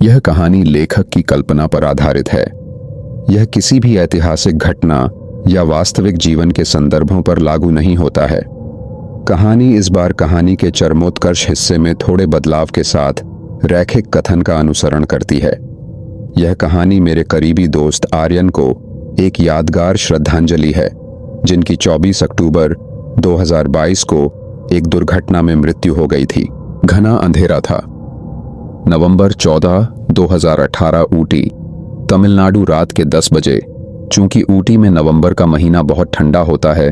यह कहानी लेखक की कल्पना पर आधारित है। यह किसी भी ऐतिहासिक घटना या वास्तविक जीवन के संदर्भों पर लागू नहीं होता है। कहानी इस बार कहानी के चरमोत्कर्ष हिस्से में थोड़े बदलाव के साथ रैखिक कथन का अनुसरण करती है। यह कहानी मेरे करीबी दोस्त आर्यन को एक यादगार श्रद्धांजलि है, जिनकी 24 अक्टूबर 2022 को एक दुर्घटना में मृत्यु हो गई थी। घना अंधेरा था। नवंबर 14, 2018 ऊटी, तमिलनाडु। रात के 10 बजे। चूंकि ऊटी में नवंबर का महीना बहुत ठंडा होता है,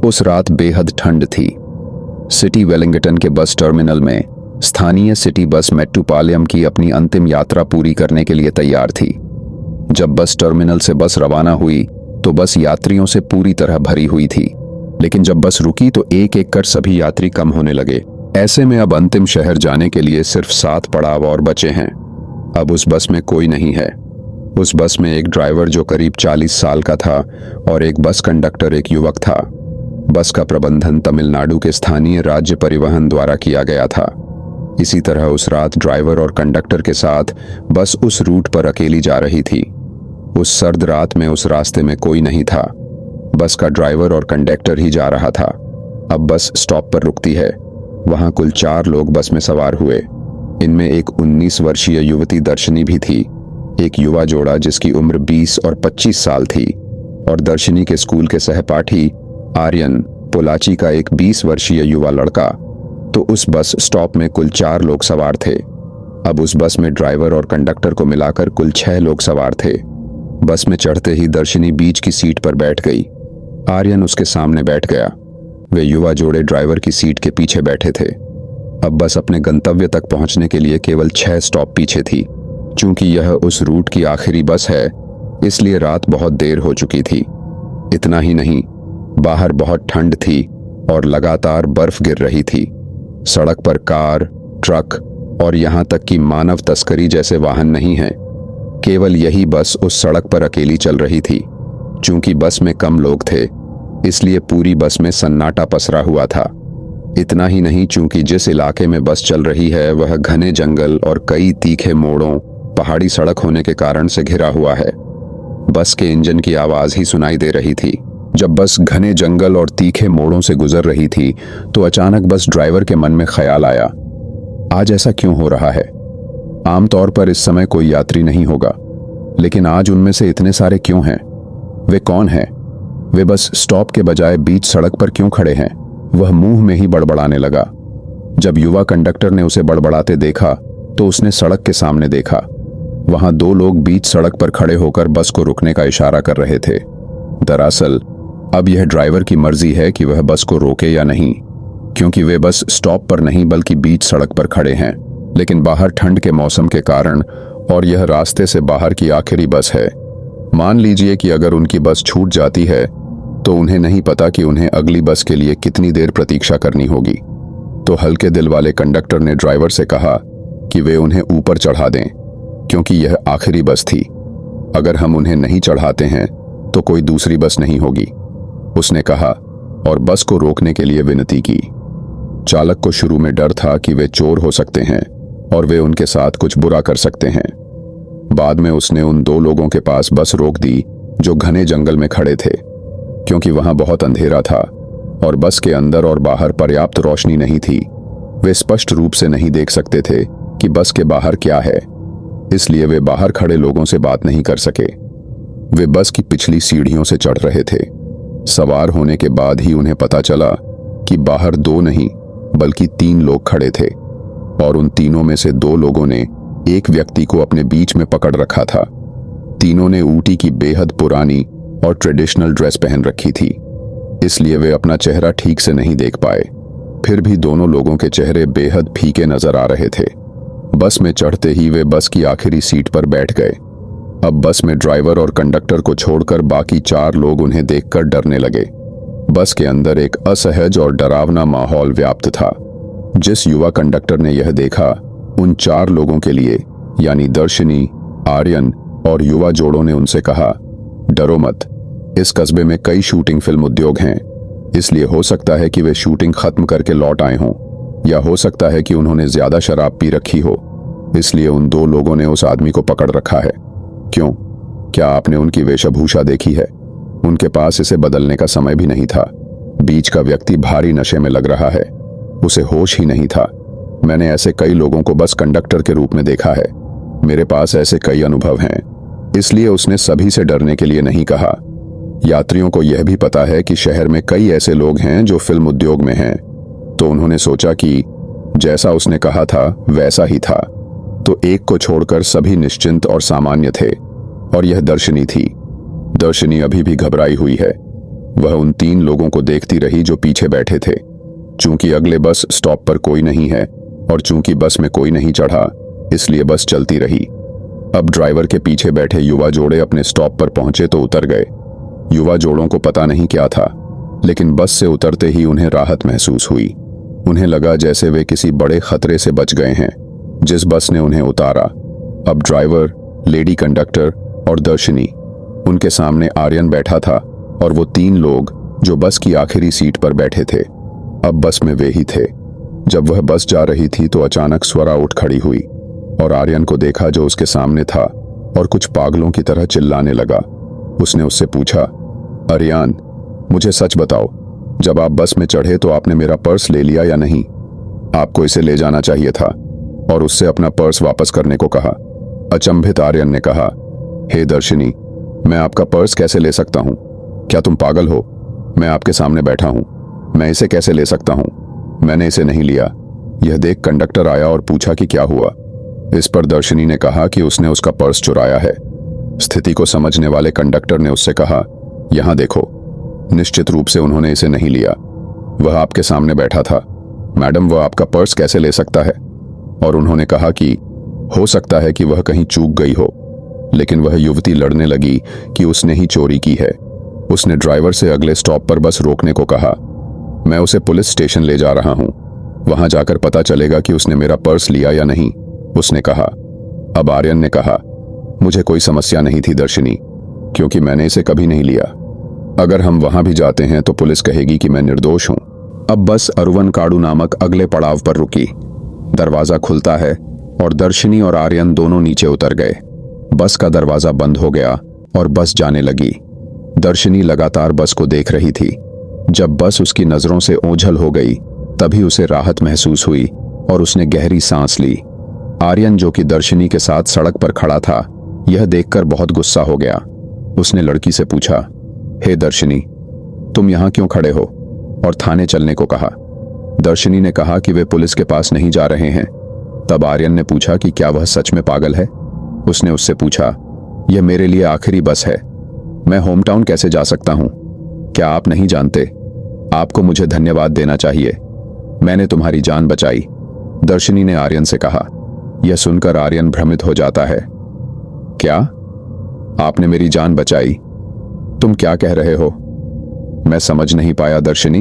उस रात बेहद ठंड थी। सिटी वेलिंगटन के बस टर्मिनल में स्थानीय सिटी बस मेट्टुपालयम की अपनी अंतिम यात्रा पूरी करने के लिए तैयार थी। जब बस टर्मिनल से बस रवाना हुई तो बस यात्रियों से पूरी तरह भरी हुई थी, लेकिन जब बस रुकी तो एक एक कर सभी यात्री कम होने लगे। ऐसे में अब अंतिम शहर जाने के लिए सिर्फ 7 पड़ाव और बचे हैं। अब उस बस में कोई नहीं है। उस बस में एक ड्राइवर जो करीब 40 साल का था और एक बस कंडक्टर, एक युवक था। बस का प्रबंधन तमिलनाडु के स्थानीय राज्य परिवहन द्वारा किया गया था। इसी तरह उस रात ड्राइवर और कंडक्टर के साथ बस उस रूट पर अकेली जा रही थी। उस सर्द रात में उस रास्ते में कोई नहीं था। बस का ड्राइवर और कंडक्टर ही जा रहा था। अब बस स्टॉप पर रुकती है। वहां कुल 4 लोग बस में सवार हुए। इनमें एक 19 वर्षीय युवती दर्शनी भी थी, एक युवा जोड़ा जिसकी उम्र 20 और 25 साल थी, और दर्शनी के स्कूल के सहपाठी आर्यन पोलाची का एक 20 वर्षीय युवा लड़का। तो उस बस स्टॉप में कुल 4 लोग सवार थे। अब उस बस में ड्राइवर और कंडक्टर को मिलाकर कुल 6 लोग सवार थे। बस में चढ़ते ही दर्शनी बीच की सीट पर बैठ गई। आर्यन उसके सामने बैठ गया। वे युवा जोड़े ड्राइवर की सीट के पीछे बैठे थे। अब बस अपने गंतव्य तक पहुंचने के लिए केवल 6 स्टॉप पीछे थी। चूंकि यह उस रूट की आखिरी बस है, इसलिए रात बहुत देर हो चुकी थी। इतना ही नहीं, बाहर बहुत ठंड थी और लगातार बर्फ गिर रही थी। सड़क पर कार, ट्रक और यहां तक कि मानव तस्करी जैसे वाहन नहीं हैं। केवल यही बस उस सड़क पर अकेली चल रही थी। चूंकि बस में कम लोग थे, इसलिए पूरी बस में सन्नाटा पसरा हुआ था। इतना ही नहीं, चूंकि जिस इलाके में बस चल रही है वह घने जंगल और कई तीखे मोड़ों, पहाड़ी सड़क होने के कारण से घिरा हुआ है। बस के इंजन की आवाज ही सुनाई दे रही थी। जब बस घने जंगल और तीखे मोड़ों से गुजर रही थी तो अचानक बस ड्राइवर के मन में ख्याल आया, आज ऐसा क्यों हो रहा है? आमतौर पर इस समय कोई यात्री नहीं होगा, लेकिन आज उनमें से इतने सारे क्यों हैं? वे कौन हैं? वे बस स्टॉप के बजाय बीच सड़क पर क्यों खड़े हैं? वह मुंह में ही बड़बड़ाने लगा। जब युवा कंडक्टर ने उसे बड़बड़ाते देखा तो उसने सड़क के सामने देखा। वहां 2 लोग बीच सड़क पर खड़े होकर बस को रुकने का इशारा कर रहे थे। दरअसल अब यह ड्राइवर की मर्जी है कि वह बस को रोके या नहीं, क्योंकि वे बस स्टॉप पर नहीं बल्कि बीच सड़क पर खड़े हैं। लेकिन बाहर ठंड के मौसम के कारण और यह रास्ते से बाहर की आखिरी बस है। मान लीजिए कि अगर उनकी बस छूट जाती है तो उन्हें नहीं पता कि उन्हें अगली बस के लिए कितनी देर प्रतीक्षा करनी होगी। तो हल्के दिल वाले कंडक्टर ने ड्राइवर से कहा कि वे उन्हें ऊपर चढ़ा दें, क्योंकि यह आखिरी बस थी। अगर हम उन्हें नहीं चढ़ाते हैं तो कोई दूसरी बस नहीं होगी, उसने कहा और बस को रोकने के लिए विनती की। चालक को शुरू में डर था कि वे चोर हो सकते हैं और वे उनके साथ कुछ बुरा कर सकते हैं। बाद में उसने उन 2 लोगों के पास बस रोक दी जो घने जंगल में खड़े थे, क्योंकि वहां बहुत अंधेरा था और बस के अंदर और बाहर पर्याप्त रोशनी नहीं थी। वे स्पष्ट रूप से नहीं देख सकते थे कि बस के बाहर क्या है, इसलिए वे बाहर खड़े लोगों से बात नहीं कर सके। वे बस की पिछली सीढ़ियों से चढ़ रहे थे। सवार होने के बाद ही उन्हें पता चला कि बाहर 2 नहीं बल्कि 3 लोग खड़े थे, और उन तीनों में से 2 लोगों ने एक व्यक्ति को अपने बीच में पकड़ रखा था। तीनों ने ऊटी की बेहद पुरानी और ट्रेडिशनल ड्रेस पहन रखी थी, इसलिए वे अपना चेहरा ठीक से नहीं देख पाए। फिर भी दोनों लोगों के चेहरे बेहद फीके नजर आ रहे थे। बस में चढ़ते ही वे बस की आखिरी सीट पर बैठ गए। अब बस में ड्राइवर और कंडक्टर को छोड़कर बाकी 4 लोग उन्हें देखकर डरने लगे। बस के अंदर एक असहज और डरावना माहौल व्याप्त था। जिस युवा कंडक्टर ने यह देखा, उन 4 लोगों के लिए यानी दर्शनी, आर्यन और युवा जोड़ों ने उनसे कहा, डरो मत, इस कस्बे में कई शूटिंग फिल्म उद्योग हैं, इसलिए हो सकता है कि वे शूटिंग खत्म करके लौट आए हों, या हो सकता है कि उन्होंने ज्यादा शराब पी रखी हो। इसलिए उन दो लोगों ने उस आदमी को पकड़ रखा है। क्यों? क्या आपने उनकी वेशभूषा देखी है? उनके पास इसे बदलने का समय भी नहीं था। बीच का व्यक्ति भारी नशे में लग रहा है, उसे होश ही नहीं था। मैंने ऐसे कई लोगों को बस कंडक्टर के रूप में देखा है। मेरे पास ऐसे कई अनुभव हैं, इसलिए उसने सभी से डरने के लिए नहीं कहा। यात्रियों को यह भी पता है कि शहर में कई ऐसे लोग हैं जो फिल्म उद्योग में हैं, तो उन्होंने सोचा कि जैसा उसने कहा था वैसा ही था। तो एक को छोड़कर सभी निश्चिंत और सामान्य थे, और यह दर्शनी थी। दर्शनी अभी भी घबराई हुई है। वह उन 3 लोगों को देखती रही जो पीछे बैठे थे। चूंकि अगले बस स्टॉप पर कोई नहीं है और चूंकि बस में कोई नहीं चढ़ा, इसलिए बस चलती रही। अब ड्राइवर के पीछे बैठे युवा जोड़े अपने स्टॉप पर पहुंचे तो उतर गए। युवा जोड़ों को पता नहीं क्या था, लेकिन बस से उतरते ही उन्हें राहत महसूस हुई। उन्हें लगा जैसे वे किसी बड़े खतरे से बच गए हैं जिस बस ने उन्हें उतारा। अब ड्राइवर, लेडी कंडक्टर और दर्शनी, उनके सामने आर्यन बैठा था और वो 3 लोग जो बस की आखिरी सीट पर बैठे थे। अब बस में वे ही थे। जब वह बस जा रही थी तो अचानक स्वरा उठ खड़ी हुई और आर्यन को देखा जो उसके सामने था और कुछ पागलों की तरह चिल्लाने लगा। उसने उससे पूछा, आर्यन, मुझे सच बताओ, जब आप बस में चढ़े तो आपने मेरा पर्स ले लिया या नहीं? आपको इसे ले जाना चाहिए था। और उससे अपना पर्स वापस करने को कहा। अचंभित आर्यन ने कहा, हे दर्शनी, मैं आपका पर्स कैसे ले सकता हूं? क्या तुम पागल हो? मैं आपके सामने बैठा हूं, मैं इसे कैसे ले सकता हूं? मैंने इसे नहीं लिया। यह देख कंडक्टर आया और पूछा कि क्या हुआ। इस पर दर्शनी ने कहा कि उसने उसका पर्स चुराया है। स्थिति को समझने वाले कंडक्टर ने उससे कहा, यहां देखो। निश्चित रूप से उन्होंने इसे नहीं लिया। वह आपके सामने बैठा था। मैडम, वह आपका पर्स कैसे ले सकता है? और उन्होंने कहा कि हो सकता है कि वह कहीं चूक गई हो। लेकिन वह युवती लड़ने लगी कि उसने ही चोरी की है। उसने ड्राइवर से अगले स्टॉप पर बस रोकने को कहा। मैं उसे पुलिस स्टेशन ले जा रहा हूं, वहां जाकर पता चलेगा कि उसने मेरा पर्स लिया या नहीं, उसने कहा। अब आर्यन ने कहा, मुझे कोई समस्या नहीं थी दर्शनी, क्योंकि मैंने इसे कभी नहीं लिया। अगर हम वहां भी जाते हैं तो पुलिस कहेगी कि मैं निर्दोष हूं। अब बस अरुवनकाडु नामक अगले पड़ाव पर रुकी। दरवाजा खुलता है और दर्शनी और आर्यन दोनों नीचे उतर गए। बस का दरवाजा बंद हो गया और बस जाने लगी। दर्शनी लगातार बस को देख रही थी। जब बस उसकी नजरों से ओझल हो गई, तभी उसे राहत महसूस हुई और उसने गहरी सांस ली। आर्यन, जो कि दर्शनी के साथ सड़क पर खड़ा था, यह देखकर बहुत गुस्सा हो गया। उसने लड़की से पूछा, हे दर्शनी, तुम यहां क्यों खड़े हो? और थाने चलने को कहा। दर्शनी ने कहा कि वे पुलिस के पास नहीं जा रहे हैं। तब आर्यन ने पूछा कि क्या वह सच में पागल है? उसने उससे पूछा, यह मेरे लिए आखिरी बस है, मैं होम टाउन कैसे जा सकता हूं? क्या आप नहीं जानते? आपको मुझे धन्यवाद देना चाहिए, मैंने तुम्हारी जान बचाई, दर्शनी ने आर्यन से कहा। यह सुनकर आर्यन भ्रमित हो जाता है। क्या? आपने मेरी जान बचाई? तुम क्या कह रहे हो? मैं समझ नहीं पाया दर्शनी,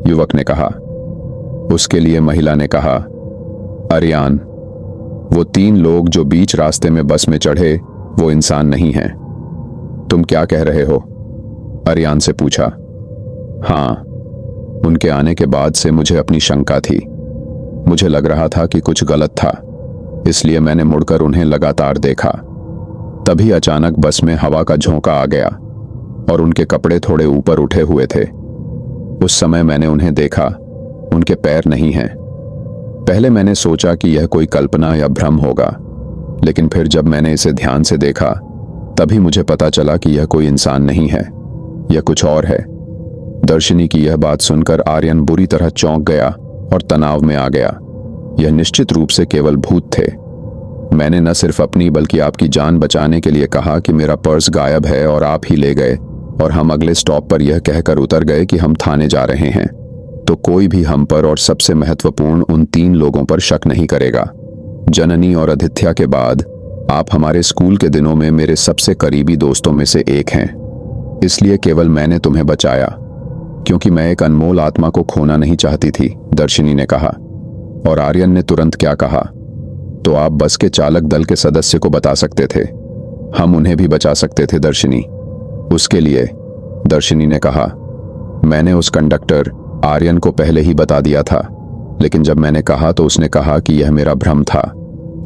युवक ने कहा। उसके लिए महिला ने कहा, आर्यन, वो 3 लोग जो बीच रास्ते में बस में चढ़े वो इंसान नहीं हैं। तुम क्या कह रहे हो? आर्यन से पूछा। हाँ, उनके आने के बाद से मुझे अपनी शंका थी। मुझे लग रहा था कि कुछ गलत था, इसलिए मैंने मुड़कर उन्हें लगातार देखा। तभी अचानक बस में हवा का झोंका आ गया और उनके कपड़े थोड़े ऊपर उठे हुए थे। उस समय मैंने उन्हें देखा, उनके पैर नहीं हैं। पहले मैंने सोचा कि यह कोई कल्पना या भ्रम होगा, लेकिन फिर जब मैंने इसे ध्यान से देखा तभी मुझे पता चला कि यह कोई इंसान नहीं है, यह कुछ और है। दर्शनी की यह बात सुनकर आर्यन बुरी तरह चौंक गया और तनाव में आ गया। यह निश्चित रूप से केवल भूत थे। मैंने न सिर्फ अपनी बल्कि आपकी जान बचाने के लिए कहा कि मेरा पर्स गायब है और आप ही ले गए, और हम अगले स्टॉप पर यह कहकर उतर गए कि हम थाने जा रहे हैं, तो कोई भी हम पर और सबसे महत्वपूर्ण उन 3 लोगों पर शक नहीं करेगा। जननी और आदित्य के बाद आप हमारे स्कूल के दिनों में मेरे सबसे करीबी दोस्तों में से एक हैं। इसलिए केवल मैंने तुम्हें बचाया, क्योंकि मैं एक अनमोल आत्मा को खोना नहीं चाहती थी, दर्शनी ने कहा। और आर्यन ने तुरंत क्या कहा, तो आप बस के चालक दल के सदस्य को बता सकते थे, हम उन्हें भी बचा सकते थे दर्शनी। उसके लिए, दर्शनी ने कहा, मैंने उस कंडक्टर आर्यन को पहले ही बता दिया था, लेकिन जब मैंने कहा तो उसने कहा कि यह मेरा भ्रम था।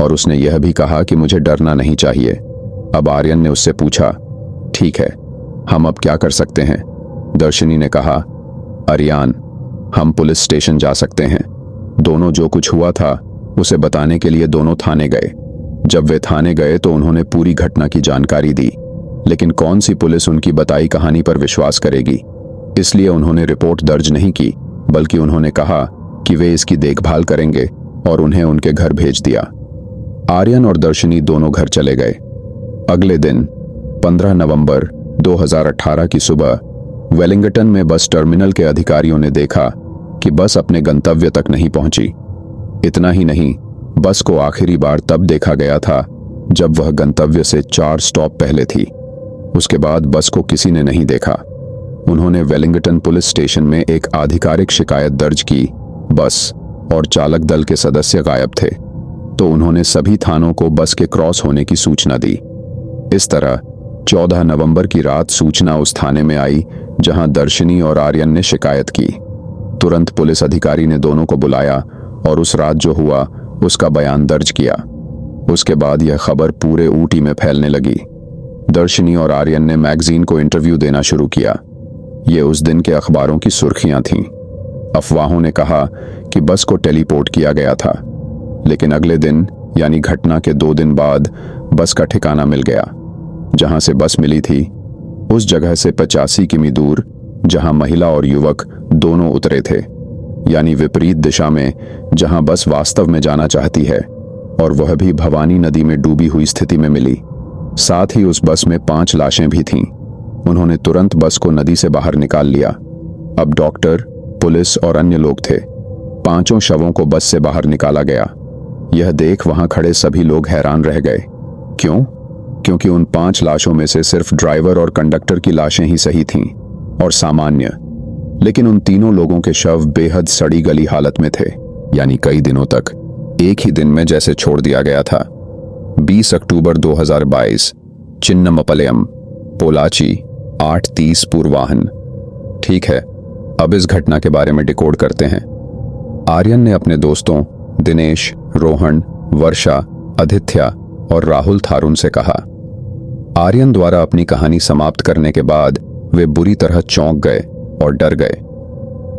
और उसने यह भी कहा कि मुझे डरना नहीं चाहिए। अब आर्यन ने उससे पूछा, ठीक है, हम अब क्या कर सकते हैं? दर्शनी ने कहा, आर्यन, हम पुलिस स्टेशन जा सकते हैं। दोनों जो कुछ हुआ था उसे बताने के लिए दोनों थाने गए। जब वे थाने गए तो उन्होंने पूरी घटना की जानकारी दी, लेकिन कौन सी पुलिस उनकी बताई कहानी पर विश्वास करेगी? इसलिए उन्होंने रिपोर्ट दर्ज नहीं की, बल्कि उन्होंने कहा कि वे इसकी देखभाल करेंगे और उन्हें उनके घर भेज दिया। आर्यन और दर्शनी दोनों घर चले गए। अगले दिन 15 नवंबर 2018 की सुबह वेलिंगटन में बस टर्मिनल के अधिकारियों ने देखा कि बस अपने गंतव्य तक नहीं पहुंची। इतना ही नहीं, बस को आखिरी बार तब देखा गया था जब वह गंतव्य से 4 स्टॉप पहले थी। उसके बाद बस को किसी ने नहीं देखा। उन्होंने वेलिंगटन पुलिस स्टेशन में एक आधिकारिक शिकायत दर्ज की। बस और चालक दल के सदस्य गायब थे, तो उन्होंने सभी थानों को बस के क्रॉस होने की सूचना दी। इस तरह 14 नवंबर की रात सूचना उस थाने में आई जहां दर्शनी और आर्यन ने शिकायत की। तुरंत पुलिस अधिकारी ने दोनों को बुलाया और उस रात जो हुआ उसका बयान दर्ज किया। उसके बाद यह खबर पूरे ऊटी में फैलने लगी। दर्शनी और आर्यन ने मैगजीन को इंटरव्यू देना शुरू किया। ये उस दिन के अखबारों की सुर्खियां थीं। अफवाहों ने कहा कि बस को टेलीपोर्ट किया गया था, लेकिन अगले दिन यानी घटना के 2 दिन बाद बस का ठिकाना मिल गया। जहां से बस मिली थी उस जगह से 85 किमी दूर, जहां महिला और युवक दोनों उतरे थे, यानी विपरीत दिशा में जहां बस वास्तव में जाना चाहती है, और वह भी भवानी नदी में डूबी हुई स्थिति में मिली। साथ ही उस बस में 5 लाशें भी थीं। उन्होंने तुरंत बस को नदी से बाहर निकाल लिया। अब डॉक्टर, पुलिस और अन्य लोग थे। 5 शवों को बस से बाहर निकाला गया। यह देख वहां खड़े सभी लोग हैरान रह गए। क्यों? क्योंकि उन 5 लाशों में से सिर्फ ड्राइवर और कंडक्टर की लाशें ही सही थीं और सामान्य, लेकिन उन तीनों लोगों के शव बेहद सड़ी गली हालत में थे, यानी कई दिनों तक एक ही दिन में जैसे छोड़ दिया गया था। 20 अक्टूबर 2022, चिन्नमपलयम, पोलाची, 8:30 पूर्वाह्न। ठीक है, अब इस घटना के बारे में डिकोड करते हैं। आर्यन ने अपने दोस्तों दिनेश, रोहन, वर्षा, आदित्य और राहुल थारुन से कहा। आर्यन द्वारा अपनी कहानी समाप्त करने के बाद वे बुरी तरह चौंक गए और डर गए।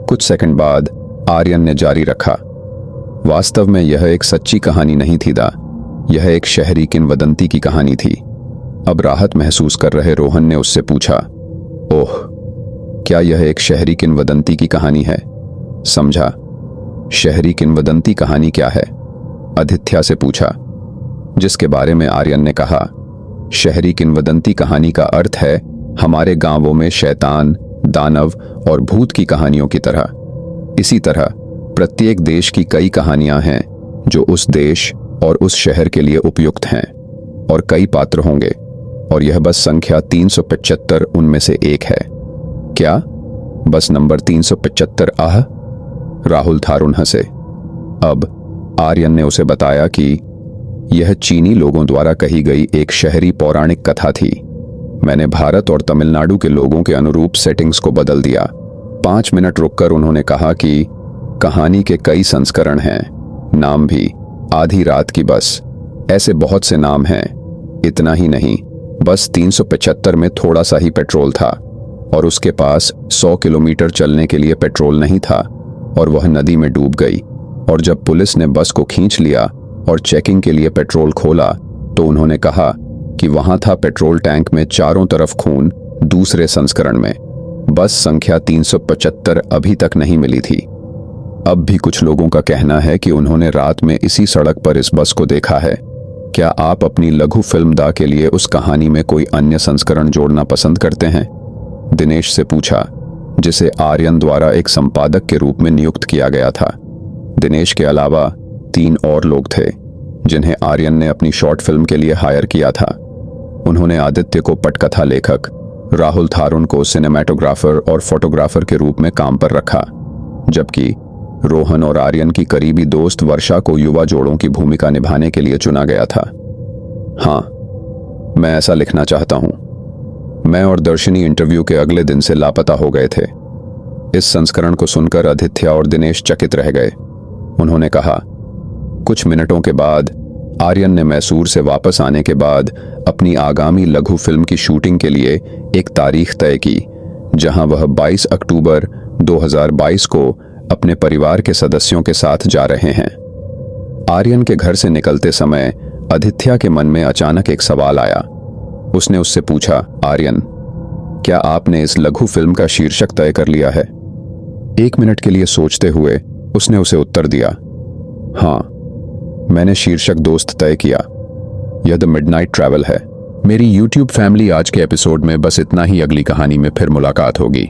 कुछ सेकंड बाद आर्यन ने जारी रखा, वास्तव में यह एक सच्ची कहानी नहीं थी दा, यह एक शहरी किंवदंती की कहानी थी। अब राहत महसूस कर रहे रोहन ने उससे पूछा, ओह, क्या यह एक शहरी किंवदंती की कहानी है? समझा। शहरी किंवदंती कहानी क्या है? आदित्य से पूछा, जिसके बारे में आर्यन ने कहा, शहरी किंवदंती कहानी का अर्थ है हमारे गांवों में शैतान, दानव और भूत की कहानियों की तरह। इसी तरह प्रत्येक देश की कई कहानियां हैं जो उस देश और उस शहर के लिए उपयुक्त हैं, और कई पात्र होंगे, और यह बस संख्या 375 उनमें से एक है। क्या? बस नंबर 375? आह! राहुल थारुन हंसे। अब आर्यन ने उसे बताया कि यह चीनी लोगों द्वारा कही गई एक शहरी पौराणिक कथा थी। मैंने भारत और तमिलनाडु के लोगों के अनुरूप सेटिंग्स को बदल दिया। 5 मिनट रुककर उन्होंने कहा कि कहानी के कई संस्करण हैं, नाम भी, आधी रात की बस, ऐसे बहुत से नाम हैं। इतना ही नहीं, बस 375 में थोड़ा सा ही पेट्रोल था, और उसके पास 100 किलोमीटर चलने के लिए पेट्रोल नहीं था, और वह नदी में डूब गई। और जब पुलिस ने बस को खींच लिया और चेकिंग के लिए पेट्रोल खोला, तो उन्होंने कहा कि वहां था पेट्रोल टैंक में चारों तरफ खून। दूसरे संस्करण में बस संख्या 375 अभी तक नहीं मिली थी। अब भी कुछ लोगों का कहना है कि उन्होंने रात में इसी सड़क पर इस बस को देखा है। क्या आप अपनी लघु फिल्म दा के लिए उस कहानी में कोई अन्य संस्करण जोड़ना पसंद करते हैं? दिनेश से पूछा, जिसे आर्यन द्वारा एक संपादक के रूप में नियुक्त किया गया था। दिनेश के अलावा 3 और लोग थे जिन्हें आर्यन ने अपनी शॉर्ट फिल्म के लिए हायर किया था। उन्होंने आदित्य को पटकथा लेखक, राहुल थारुन को सिनेमैटोग्राफर और फोटोग्राफर के रूप में काम पर रखा, जबकि रोहन और आर्यन की करीबी दोस्त वर्षा को युवा जोड़ों की भूमिका निभाने के लिए चुना गया था। हाँ, मैं ऐसा लिखना चाहता हूं। मैं और दर्शनी इंटरव्यू के अगले दिन से लापता हो गए थे। इस संस्करण को सुनकर आदित्य और दिनेश चकित रह गए। उन्होंने कहा, कुछ मिनटों के बाद आर्यन ने मैसूर से वापस आने के बाद अपनी आगामी लघु फिल्म की शूटिंग के लिए एक तारीख तय की, जहां वह 22 अक्टूबर 2022 को अपने परिवार के सदस्यों के साथ जा रहे हैं। आर्यन के घर से निकलते समय आदित्य के मन में अचानक एक सवाल आया। उसने उससे पूछा, आर्यन, क्या आपने इस लघु फिल्म का शीर्षक तय कर लिया है? 1 मिनट के लिए सोचते हुए उसने उसे उत्तर दिया, हाँ, मैंने शीर्षक दोस्त तय किया। यह द मिडनाइट ट्रैवल है। मेरी YouTube फैमिली, आज के एपिसोड में बस इतना ही। अगली कहानी में फिर मुलाकात होगी।